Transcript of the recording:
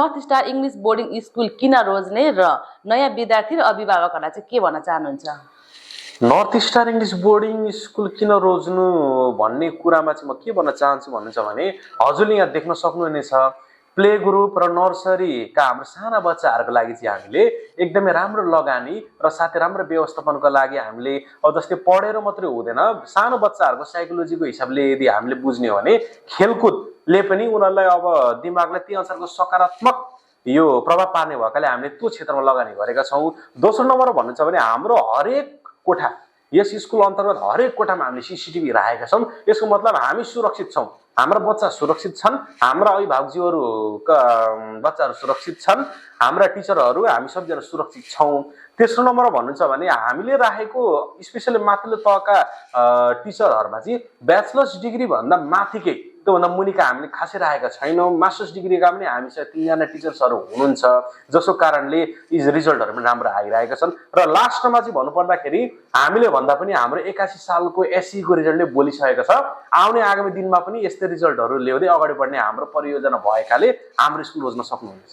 North star English boarding school किन रोज्ने र नयाँ विद्यार्थी र अभिभावकहरूलाई चाहिँ के भन्न चाहनुहुन्छ? North star English boarding school किन रोज्नु भन्ने कुरामा चाहिँ म के भन्न चाहन्छु भन्नुहुन्छ भने हजुरले यहाँ देख्न सक्नुहुनेछ प्ले ग्रुप र नर्सरीका हाम्रो साना बच्चाहरूको लागि चाहिँ हामीले एकदमै राम्रो लगानी र साथै राम्रो व्यवस्थापनको लागि हामीले अब जस्तै पढेर मात्रै हुँदैन, सानो बच्चाहरूको साइकोलोजीको हिसाबले यदि हामीले बुझ्ने हो भने खेलकुदले पनि उनीहरूलाई अब दिमागलाई त्यही अनुसारको सकारात्मक यो प्रभाव पार्ने भएकाले हामीले त्यो क्षेत्रमा लगानी गरेका छौँ। दोस्रो नम्बर भन्नुहुन्छ भने हाम्रो हरेक कोठा, यस स्कुल अन्तर्गत हरेक कोठामा हामीले सीसीटीभी राखेका छौँ। यसको मतलब हामी सुरक्षित छौँ, हाम्रा बच्चा सुरक्षित छन्, हाम्रा अभिभावकज्यूहरूका बच्चाहरू सुरक्षित छन्, हाम्रा टिचरहरू हामी सबजना सुरक्षित छौँ। तेस्रो नम्बर भन्नुहुन्छ भने हामीले राखेको स्पेसली माथिल्लो तहका टिचरहरूमा चाहिँ ब्याचलर्स डिग्री भन्दा माथिकै त्योभन्दा मुनिका हामीले खासै राखेका छैनौँ। मास्टर्स डिग्रीका पनि हामीसँग 3 जना टिचर्सहरू हुनुहुन्छ, जसको कारणले यी रिजल्टहरू पनि राम्रो आइरहेका छन्। र लास्टमा चाहिँ भन्नुपर्दाखेरि हामीले भन्दा पनि हाम्रो 81 सालको एससीको रिजल्टले बोलिसकेको छ। आउने आगामी दिनमा पनि यस्तै रिजल्टहरू ल्याउँदै अगाडि बढ्ने हाम्रो परियोजना भएकाले हाम्रो स्कुल रोज्न सक्नुहुनेछ।